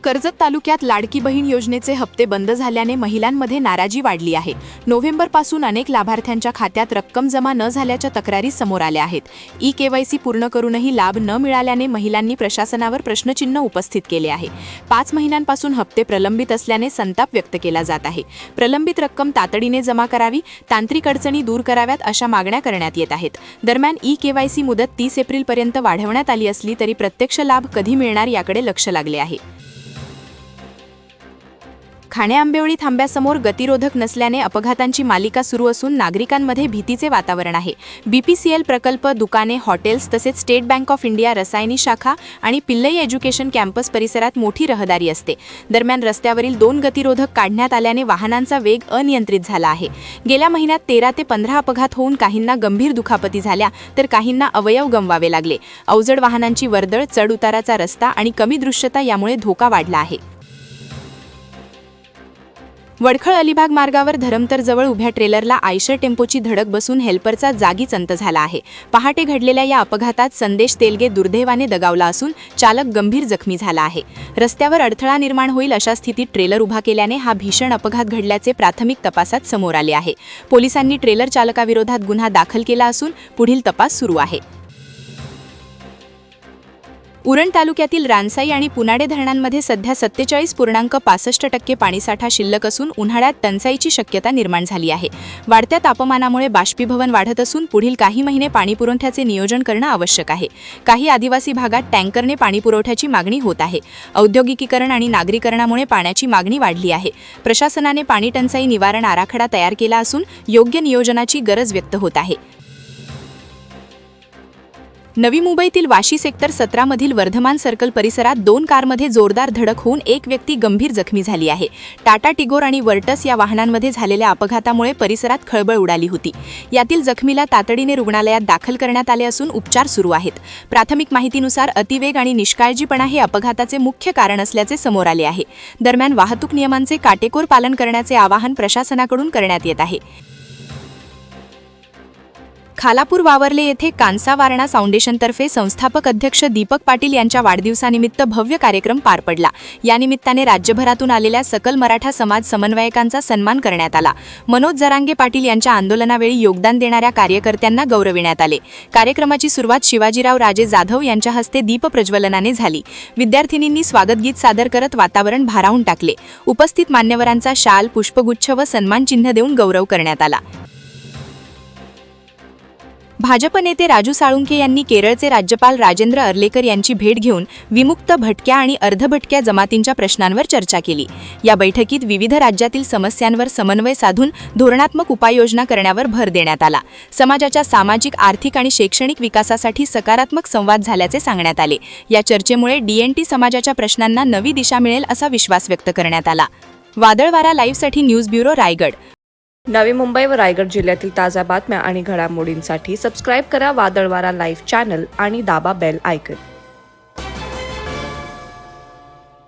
कर्जत तालुक्यात लाडकी बहीण योजनेचे हप्ते बंद झाल्याने महिलांमध्ये नाराजी वाढली आहे। नोव्हेंबरपासून अनेक लाभार्थ्यांच्या खात्यात रक्कम जमा न झाल्याच्या तक्रारी समोर आल्या आहेत। ई-केवायसी पूर्ण करूनही लाभ न मिळाल्याने महिलांनी प्रशासनावर प्रश्नचिन्ह उपस्थित केले आहे। 5 महिन्यांपासून हप्ते प्रलंबित असल्याने संताप व्यक्त केला जात आहे। प्रलंबित रक्कम तातडीने जमा करावी, तांत्रिक अडचणी दूर कराव्यात अशा मागण्या करण्यात येत आहेत। दरम्यान ई-केवायसी मुदत 30 एप्रिलपर्यंत वाढवण्यात आली असली तरी प्रत्यक्ष लाभ कधी मिळणार याकडे लक्ष लागले आहे। खाणे-आंबिवली थांब्यासमोर गतिरोधक नसल्याने अपघातांची मालिका सुरू असून नागरिकांमध्ये भीतीचे वातावरण आहे। BPCL प्रकल्प, दुकाने, हॉटेल्स तसेच state bank of India Rasayani शाखा आणि पिल्लई एज्युकेशन कॅम्पस परिसरात मोठी रहदारी असते। दरम्यान रस्त्यावरील 2 गतिरोधक काढण्यात आल्याने वाहनांचा वेग अनियंत्रित झाला आहे। गेल्या महिन्यात 13 ते 15 अपघात होऊन काहींना गंभीर दुखापती झाल्या तर काहींना अवयव गमवावे लागले। अवजड वाहनांची वर्दळ, चढ-उताराचा रस्ता आणि कमी दृश्यता यामुळे धोका वाढला आहे। वडखळ अलिबाग मार्गावर धरमतर जवळ उभ्या ट्रेलरला आयशर टेम्पोची धडक बसून हेल्परचा जागीच अंत झाला आहे। पहाटे घडलेल्या या अपघातात संदेश तेलगे दुर्दैवाने दगावला असून चालक गंभीर जखमी झाला आहे। रस्त्यावर अडथळा निर्माण होईल अशा स्थितीत ट्रेलर उभा केल्याने हा भीषण अपघात घडल्याचे प्राथमिक तपासात समोर आले आहे। पोलिसांनी ट्रेलर चालकाविरोधात गुन्हा दाखल केला असून पुढील तपास सुरू आहे। उरण तालुक्यातील रानसाई आणि पुनाडे धरणांमध्ये सध्या 47.65% पाणीसाठा शिल्लक असून उन्हाळ्यात टंचाईची शक्यता निर्माण झाली आहे। वाढत्या तापमानामुळे बाष्पीभवन वाढत असून पुढील काही महिने पाणीपुरवठ्याचे नियोजन करणं आवश्यक आहे। काही आदिवासी भागात टँकरने पाणीपुरवठ्याची मागणी होत आहे। औद्योगिकीकरण आणि नागरीकरणामुळे पाण्याची मागणी वाढली आहे। प्रशासनाने पाणी टंचाई निवारण आराखडा तयार केला असून योग्य नियोजनाची गरज व्यक्त होत आहे। नवी मुंबईतील वाशी सेक्टर 17 मधील वर्धमान सर्कल परिसरात 2 कारमध्ये जोरदार धडक होऊन एक व्यक्ती गंभीर जखमी झाली आहे। टाटा टिगोर आणि वर्टस या वाहनांमध्ये झालेल्या अपघातामुळे परिसरात खळबळ उडाली होती। यातील जखमीला तातडीने रुग्णालयात दाखल करण्यात आले असून उपचार सुरू आहेत। प्राथमिक माहितीनुसार अतिवेग आणि निष्काळजीपणा हे अपघाताचे मुख्य कारण असल्याचे समोर आले आहे। दरम्यान वाहतूक नियमांचे काटेकोर पालन करण्याचे आवाहन प्रशासनाकडून करण्यात येत आहे। खालापूर वावर्ले येथे कांसा वारणा फाउंडेशनतर्फे संस्थापक अध्यक्ष दीपक पाटील यांच्या वाढदिवसानिमित्त भव्य कार्यक्रम पार पडला। या निमित्ताने राज्यभरातून आलेल्या सकल मराठा समाज समन्वयकांचा सन्मान करण्यात आला। मनोज जरांगे पाटील यांच्या आंदोलनावेळी योगदान देणाऱ्या कार्यकर्त्यांना गौरविण्यात आले। कार्यक्रमाची सुरुवात शिवाजीराव राजे जाधव यांच्या हस्ते दीपप्रज्वलनाने झाली। विद्यार्थिनींनी स्वागतगीत सादर करत वातावरण भारावून टाकले। उपस्थित मान्यवरांचा शाल, पुष्पगुच्छ व सन्मानचिन्ह देऊन गौरव करण्यात आला। भाजप नेते राजू साळुंखे यांनी केरळचे राज्यपाल राजेंद्र अर्लेकर यांची भेट घेऊन विमुक्त, भटक्या आणि अर्धभटक्या जमातींच्या प्रश्नांवर चर्चा केली। या बैठकीत विविध राज्यातील समस्यांवर समन्वय साधून धोरणात्मक उपाययोजना करण्यावर भर देण्यात आला। समाजाच्या सामाजिक, आर्थिक आणि शैक्षणिक विकासासाठी सकारात्मक संवाद झाल्याचे सांगण्यात आले। या चर्चेमुळे DNT समाजाच्या प्रश्नांना नवी दिशा मिळेल असा विश्वास व्यक्त करण्यात आला। वादळवारा लाईव्हसाठी न्यूज ब्युरो, रायगड। नवी मुंबई व रायगड जिल्ह्यातील ताज्या बातम्या आणि घडामोडींसाठी सबस्क्राईब करा वादळवारा लाईव्ह चॅनल आणि दाबा बेल आयकॉन।